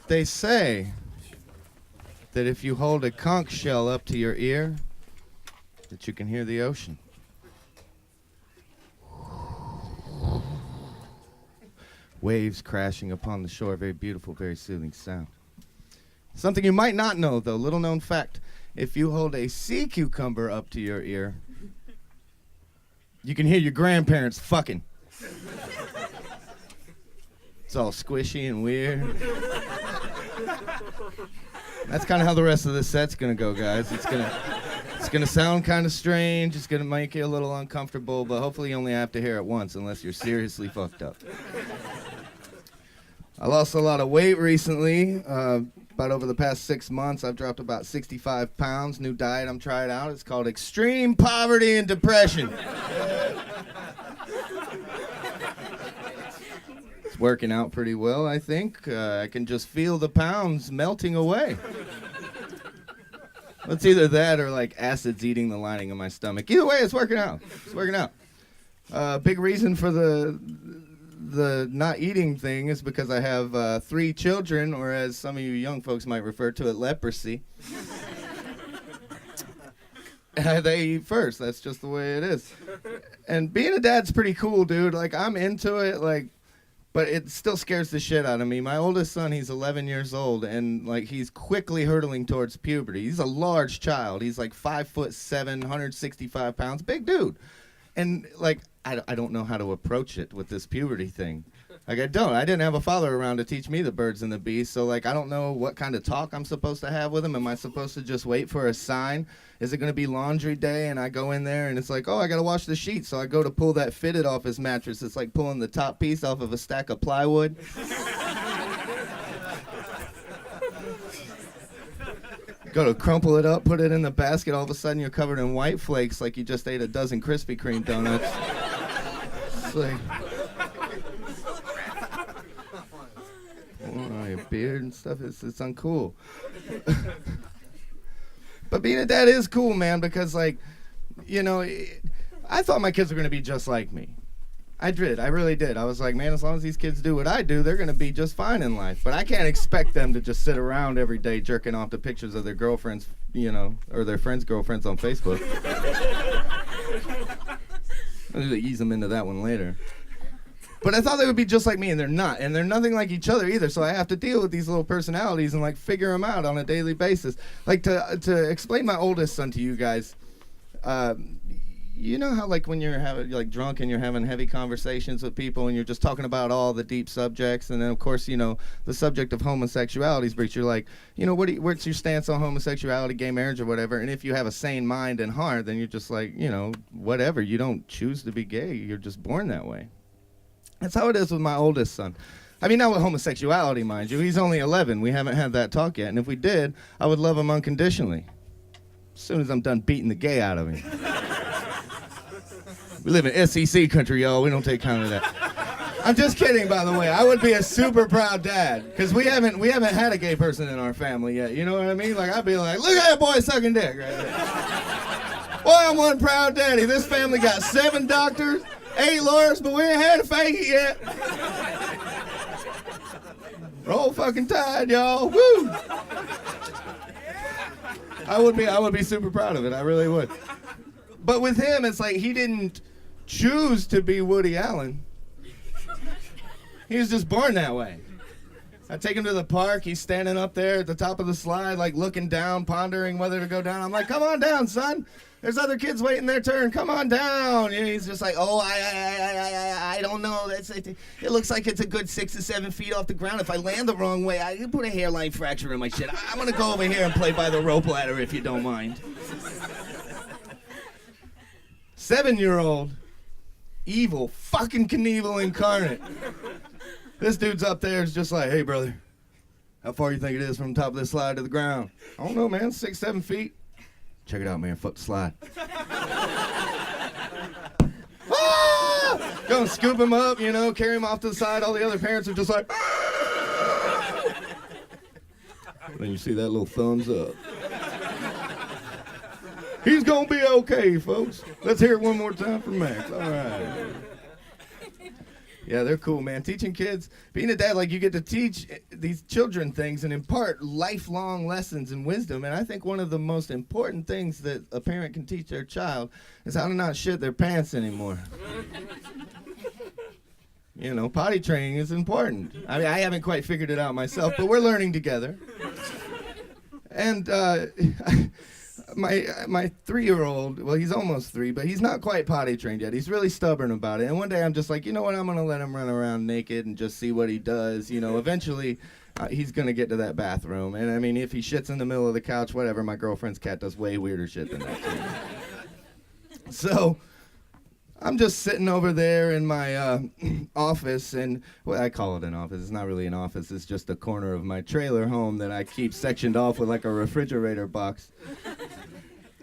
They say that if you hold a conch shell up to your ear, that you can hear the ocean. Waves crashing upon the shore, very beautiful, very soothing sound. Something you might not know, though, little known fact. If you hold a sea cucumber up to your ear, you can hear your grandparents fucking. It's all squishy and weird. That's kind of how the rest of this set's gonna go, guys. It's gonna sound kind of strange. It's gonna make you a little uncomfortable, but hopefully you only have to hear it once, unless you're seriously fucked up. I lost a lot of weight recently. About over the past 6 months, I've dropped about 65 pounds. New diet I'm trying out. It's called Extreme Poverty and Depression. It's working out pretty well, I think. I can just feel the pounds melting away. It's either that or like acids eating the lining of my stomach. Either way, it's working out. It's working out. Big reason for the not eating thing is because I have 3 children, or as some of you young folks might refer to it, leprosy. They eat first. That's just the way it is. And being a dad's pretty cool, dude. Like, I'm into it, like, but it still scares the shit out of me. My oldest son, he's 11 years old, and like he's quickly hurtling towards puberty. He's a large child. He's like 5'7", 165 pounds, big dude. And like, I don't know how to approach it with this puberty thing. Like, I didn't have a father around to teach me the birds and the bees, so like, I don't know what kind of talk I'm supposed to have with him. Am I supposed to just wait for a sign? Is it going to be laundry day and I go in there and it's like, oh, I got to wash the sheets, so I go to pull that fitted off his mattress. It's like pulling the top piece off of a stack of plywood. Go to crumple it up, put it in the basket, all of a sudden you're covered in white flakes like you just ate a dozen Krispy Kreme donuts. It's like, oh, your beard and stuff, it's uncool. But being a dad is cool, man, because like, you know, I thought my kids were going to be just like me. I really did. I was like, man, as long as these kids do what I do, they're going to be just fine in life. But I can't expect them to just sit around every day jerking off to pictures of their girlfriends, you know, or their friends' girlfriends on Facebook. I'll just ease them into that one later. But I thought they would be just like me, and they're not. And they're nothing like each other either, so I have to deal with these little personalities and, like, figure them out on a daily basis. Like, to explain my oldest son to you guys, you know how, like, when you're like drunk and you're having heavy conversations with people and you're just talking about all the deep subjects, and then of course, you know, the subject of homosexuality is breached. You're like, you know, what's your stance on homosexuality, gay marriage, or whatever? And if you have a sane mind and heart, then you're just like, you know, whatever. You don't choose to be gay. You're just born that way. That's how it is with my oldest son. I mean, not with homosexuality, mind you. He's only 11. We haven't had that talk yet. And if we did, I would love him unconditionally. As soon as I'm done beating the gay out of him. We live in SEC country, y'all. We don't take count of that. I'm just kidding, by the way. I would be a super proud dad, because we haven't had a gay person in our family yet. You know what I mean? Like, I'd be like, look at that boy sucking dick right there. Boy, I'm one proud daddy. This family got 7 doctors, 8 lawyers, but we ain't had a fake it yet. Roll fucking Tide, y'all. Woo! I would be super proud of it. I really would. But with him, it's like he didn't choose to be Woody Allen. He was just born that way. I take him to the park. He's standing up there at the top of the slide, like looking down, pondering whether to go down. I'm like, come on down, son. There's other kids waiting their turn. Come on down. And he's just like, oh, I don't know. It looks like it's a good 6 to 7 feet off the ground. If I land the wrong way, I can put a hairline fracture in my shit. I'm going to go over here and play by the rope ladder if you don't mind. 7-year-old, evil, fucking Knievel incarnate. This dude's up there is just like, hey, brother, how far you think it is from the top of this slide to the ground? I don't know, man, 6, 7 feet. Check it out, man, fuck the slide. Ah! Go and scoop him up, you know, carry him off to the side. All the other parents are just like, ah! Then you see that little thumbs up. He's gonna be okay, folks. Let's hear it one more time from Max. All right. Yeah, they're cool, man. Teaching kids, being a dad, like you get to teach these children things and impart lifelong lessons and wisdom. And I think one of the most important things that a parent can teach their child is how to not shit their pants anymore. You know, potty training is important. I mean, I haven't quite figured it out myself, but we're learning together. And my 3-year-old, well, he's almost 3, but he's not quite potty trained yet. He's really stubborn about it. And one day I'm just like, you know what? I'm going to let him run around naked and just see what he does. You know, eventually he's going to get to that bathroom. And I mean, if he shits in the middle of the couch, whatever, my girlfriend's cat does way weirder shit than that too. So I'm just sitting over there in my office, and well, I call it an office. It's not really an office. It's just a corner of my trailer home that I keep sectioned off with like a refrigerator box.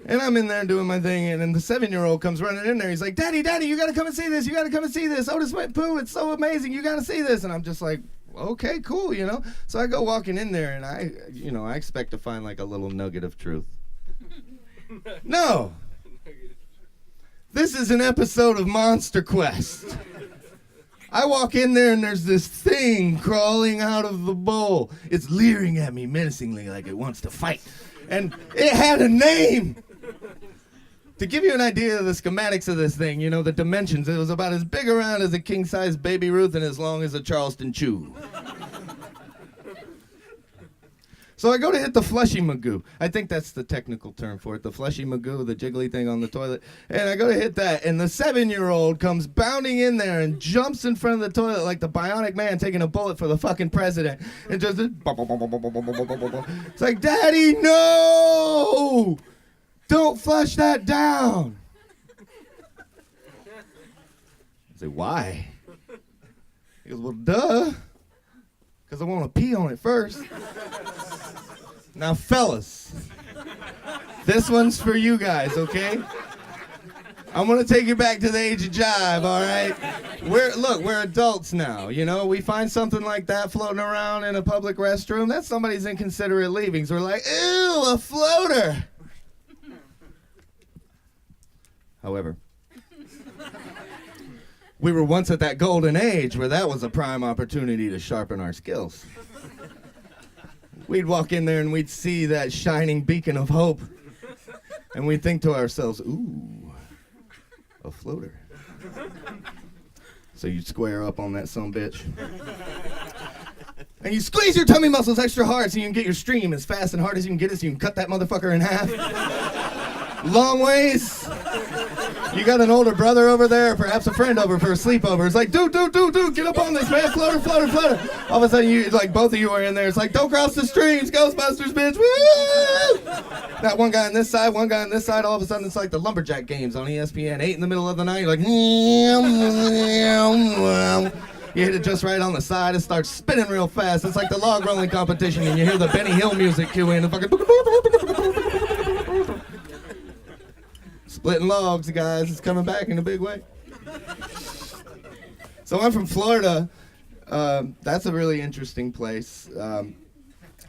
And I'm in there doing my thing, and then the 7-year-old comes running in there. He's like, Daddy, you got to come and see this. You got to come and see this. Otis went poo. It's so amazing. You got to see this. And I'm just like, okay, cool, you know. So I go walking in there, and I expect to find like a little nugget of truth. No. This is an episode of Monster Quest. I walk in there and there's this thing crawling out of the bowl. It's leering at me menacingly like it wants to fight. And it had a name. To give you an idea of the schematics of this thing, you know, the dimensions, it was about as big around as a king-size Baby Ruth and as long as a Charleston Chew. So I go to hit the fleshy magoo. I think that's the technical term for it, the fleshy magoo, the jiggly thing on the toilet. And I go to hit that, and the 7-year-old comes bounding in there and jumps in front of the toilet like the Bionic Man taking a bullet for the fucking president. And just, it's like, Daddy, no! Don't flush that down. I say, why? He goes, well, duh. Because I want to pee on it first. Now, fellas, this one's for you guys, okay? I'm going to take you back to the age of jive, all right? We're adults now, you know? We find something like that floating around in a public restroom, that's somebody's inconsiderate leavings. We're like, ew, a floater. However, we were once at that golden age where that was a prime opportunity to sharpen our skills. We'd walk in there and we'd see that shining beacon of hope, and we'd think to ourselves, ooh, a floater. So you'd square up on that sumbitch. And you squeeze your tummy muscles extra hard so you can get your stream as fast and hard as you can get it so you can cut that motherfucker in half. Long ways. You got an older brother over there, perhaps a friend over for a sleepover. It's like, dude, get up on this, man. Floater. All of a sudden, you like both of you are in there. It's like, don't cross the streams, Ghostbusters, bitch. Woo! That one guy on this side, one guy on this side. All of a sudden, it's like the lumberjack games on ESPN. 8 in the middle of the night. You're like, you hit it just right on the side. It starts spinning real fast. It's like the log rolling competition, and you hear the Benny Hill music cue in. Splitting logs, guys. It's coming back in a big way. So I'm from Florida. That's a really interesting place.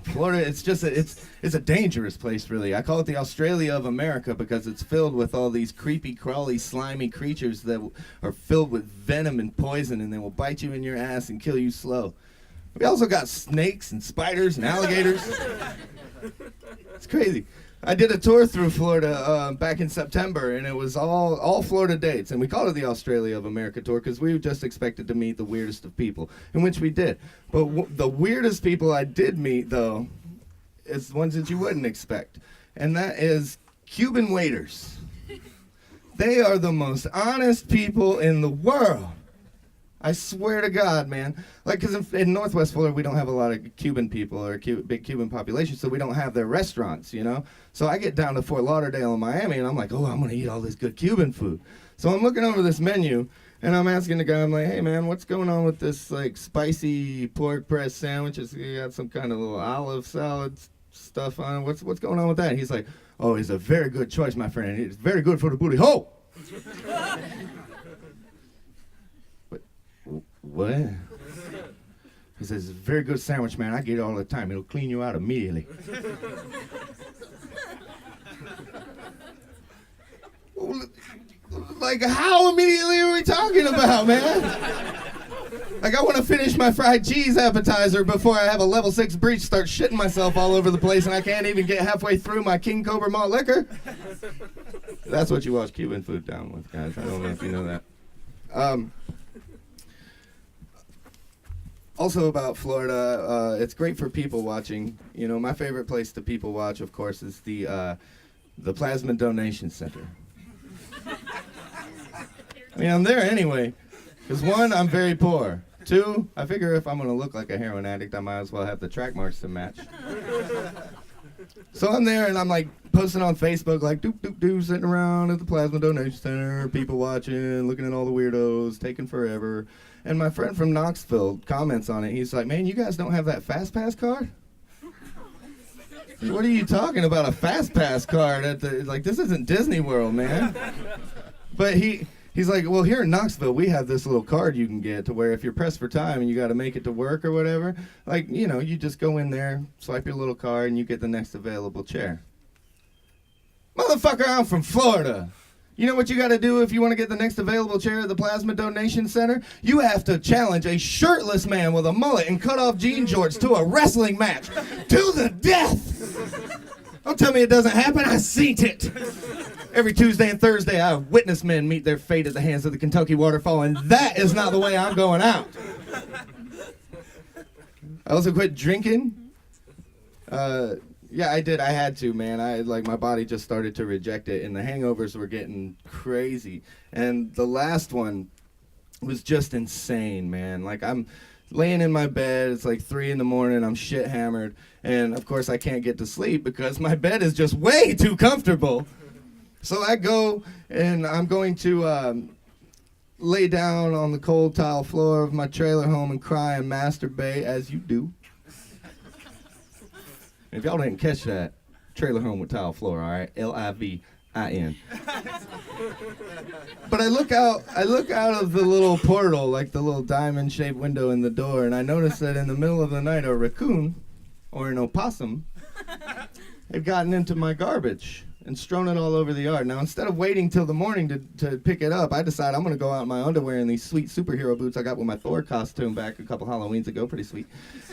Florida, it's a dangerous place, really. I call it the Australia of America because it's filled with all these creepy, crawly, slimy creatures that are filled with venom and poison, and they will bite you in your ass and kill you slow. We also got snakes and spiders and alligators. It's crazy. I did a tour through Florida back in September, and it was all Florida dates, and we called it the Australia of America tour because we just expected to meet the weirdest of people, in which we did. But the weirdest people I did meet, though, is ones that you wouldn't expect, and that is Cuban waiters. They are the most honest people in the world. I swear to God, man. Like, because in Northwest Florida, we don't have a lot of Cuban people or big Cuban population, so we don't have their restaurants, you know? So I get down to Fort Lauderdale and Miami, and I'm like, oh, I'm going to eat all this good Cuban food. So I'm looking over this menu, and I'm asking the guy, I'm like, hey, man, what's going on with this, like, spicy pork press sandwiches? You got some kind of little olive salad stuff on it. What's going on with that? And he's like, oh, it's a very good choice, my friend. It's very good for the booty hole. What? He says, it's a very good sandwich, man. I get it all the time. It'll clean you out immediately. Like, how immediately are we talking about, man? Like, I want to finish my fried cheese appetizer before I have a level 6 breach, start shitting myself all over the place, and I can't even get halfway through my King Cobra malt liquor. That's what you wash Cuban food down with, guys. I don't know if you know that. Also about Florida, it's great for people watching. You know, my favorite place to people watch, of course, is the Plasma Donation Center. I mean, I'm there anyway, because 1, I'm very poor. 2, I figure if I'm going to look like a heroin addict, I might as well have the track marks to match. So I'm there, and I'm like posting on Facebook, like, doop, doop, doop, sitting around at the Plasma Donation Center, people watching, looking at all the weirdos, taking forever. And my friend from Knoxville comments on it. He's like, man, you guys don't have that Fast Pass card? What are you talking about, a Fast Pass card? Like, this isn't Disney World, man. But he's like, well, here in Knoxville, we have this little card you can get to where if you're pressed for time and you got to make it to work or whatever, like, you know, you just go in there, swipe your little card, and you get the next available chair. Motherfucker, I'm from Florida. You know what you got to do if you want to get the next available chair at the Plasma Donation Center? You have to challenge a shirtless man with a mullet and cut-off jean shorts to a wrestling match to the death. Don't tell me it doesn't happen. I've seen it. Every Tuesday and Thursday, I witness men meet their fate at the hands of the Kentucky waterfall, and that is not the way I'm going out. I also quit drinking. Yeah, I did. I had to, man. My body just started to reject it, and the hangovers were getting crazy. And the last one was just insane, man. Like, I'm laying in my bed. It's like 3 in the morning. I'm shit hammered. And, of course, I can't get to sleep because my bed is just way too comfortable. So I go, and I'm going to lay down on the cold tile floor of my trailer home and cry and masturbate, as you do. If y'all didn't catch that, trailer home with tile floor, all right? Livin. But I look out of the little portal, like the little diamond-shaped window in the door, and I notice that in the middle of the night, a raccoon, or an opossum, had gotten into my garbage and strewn it all over the yard. Now, instead of waiting till the morning to pick it up, I decide I'm going to go out in my underwear and these sweet superhero boots I got with my Thor costume back a couple Halloweens ago. Pretty sweet.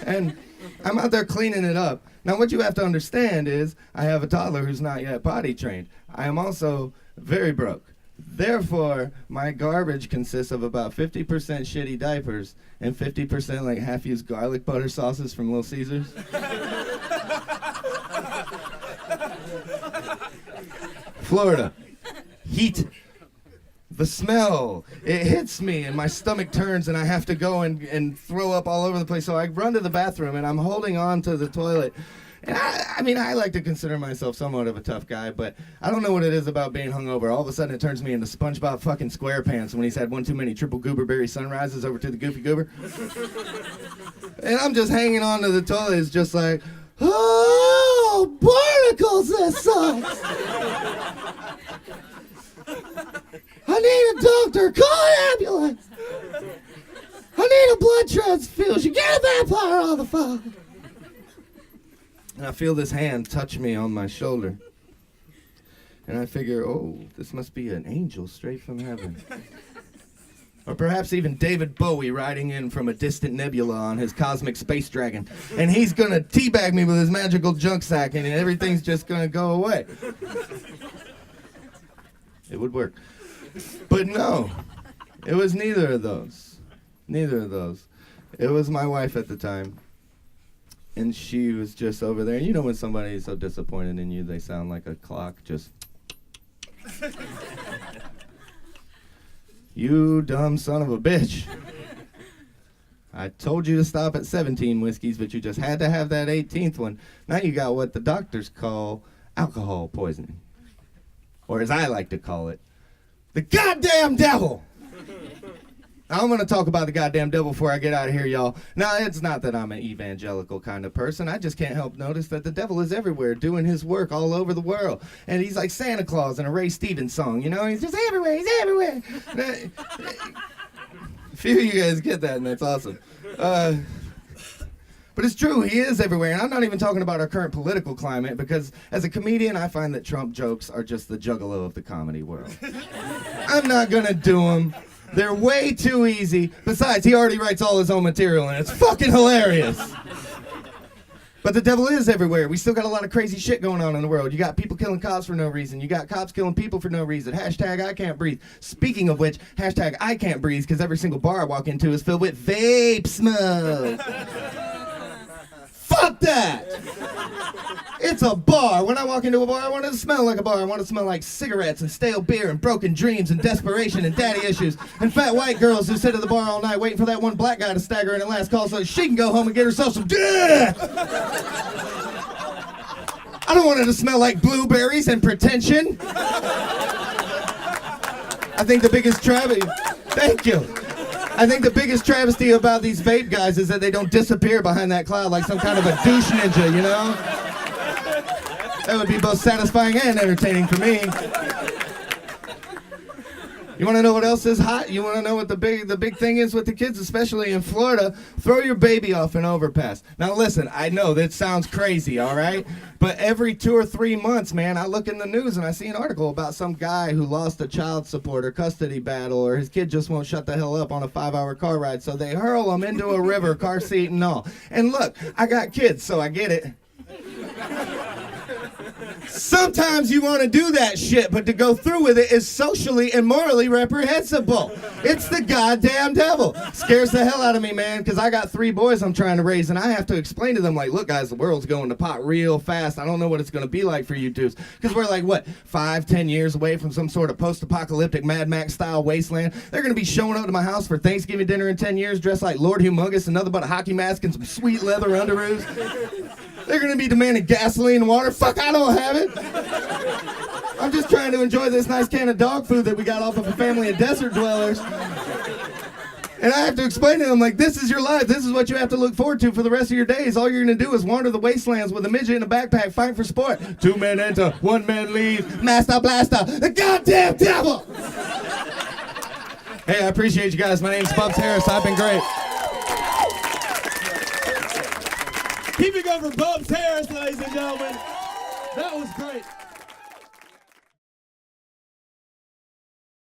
And I'm out there cleaning it up. Now, what you have to understand is I have a toddler who's not yet potty trained. I am also very broke. Therefore, my garbage consists of about 50% shitty diapers and 50% like half-used garlic butter sauces from Little Caesars. Florida. Heat. The smell. It hits me and my stomach turns and I have to go and throw up all over the place. So I run to the bathroom and I'm holding on to the toilet. And I mean, I like to consider myself somewhat of a tough guy, but I don't know what it is about being hungover. All of a sudden it turns me into SpongeBob fucking SquarePants when he's had one too many triple gooberberry sunrises over to the Goofy Goober. And I'm just hanging on to the toilet. It's just like, oh, barnacles, that sucks. I need a doctor. Call an ambulance. I need a blood transfusion. Get a vampire on the phone. And I feel this hand touch me on my shoulder. And I figure, oh, this must be an angel straight from heaven. Or perhaps even David Bowie riding in from a distant nebula on his cosmic space dragon. And he's going to teabag me with his magical junk sack and everything's just going to go away. It would work. But no, it was neither of those. Neither of those. It was my wife at the time. And she was just over there. You know when somebody is so disappointed in you, they sound like a clock, just... You dumb son of a bitch. I told you to stop at 17 whiskeys, but you just had to have that 18th one. Now you got what the doctors call alcohol poisoning. Or as I like to call it, the goddamn devil. Now, I'm going to talk about the goddamn devil before I get out of here, y'all. Now, it's not that I'm an evangelical kind of person. I just can't help notice that the devil is everywhere, doing his work all over the world. And he's like Santa Claus in a Ray Stevens song, you know? He's just everywhere. He's everywhere. A few of you guys get that, and that's awesome. But it's true, he is everywhere. And I'm not even talking about our current political climate, because as a comedian, I find that Trump jokes are just the juggalo of the comedy world. I'm not going to do them. They're way too easy. Besides, he already writes all his own material, and it's fucking hilarious. But the devil is everywhere. We still got a lot of crazy shit going on in the world. You got people killing cops for no reason. You got cops killing people for no reason. Hashtag I can't breathe. Speaking of which, hashtag I can't breathe, because every single bar I walk into is filled with vape smoke. Fuck that! It's a bar. When I walk into a bar, I want it to smell like a bar. I want it to smell like cigarettes and stale beer and broken dreams and desperation and daddy issues and fat white girls who sit at the bar all night waiting for that one black guy to stagger in at last call so she can go home and get herself some dick. I don't want it to smell like blueberries and pretension. I think the biggest travesty... Thank you. I think the biggest travesty about these vape guys is that they don't disappear behind that cloud like some kind of a douche ninja, you know? That would be both satisfying and entertaining for me. You want to know what else is hot? You want to know what the big thing is with the kids, especially in Florida? Throw your baby off an overpass. Now listen, I know that sounds crazy, all right? But every 2 or 3 months, man, I look in the news and I see an article about some guy who lost a child support or custody battle, or his kid just won't shut the hell up on a 5-hour car ride, so they hurl him into a river, car seat and all. And look, I got kids, so I get it. Sometimes you want to do that shit, but to go through with it is socially and morally reprehensible. It's the goddamn devil. Scares the hell out of me, man, because I got 3 boys I'm trying to raise, and I have to explain to them, like, look, guys, the world's going to pot real fast. I don't know what it's going to be like for you dudes, because we're like, what, 5-10 years away from some sort of post-apocalyptic Mad Max-style wasteland. They're going to be showing up to my house for Thanksgiving dinner in 10 years dressed like Lord Humongous and nothing but a hockey mask and some sweet leather underoos. They're going to be demanding gasoline and water. Fuck, I don't have it. I'm just trying to enjoy this nice can of dog food that we got off of a family of desert dwellers. And I have to explain to them, like, this is your life. This is what you have to look forward to for the rest of your days. All you're going to do is wander the wastelands with a midget in a backpack fighting for sport. 2 men enter, 1 man leave. Master blaster, the goddamn devil! Hey, I appreciate you guys. My name's Bubbs Harris. I've been great. Keep it going for Bubbs Harris, ladies and gentlemen. That was great.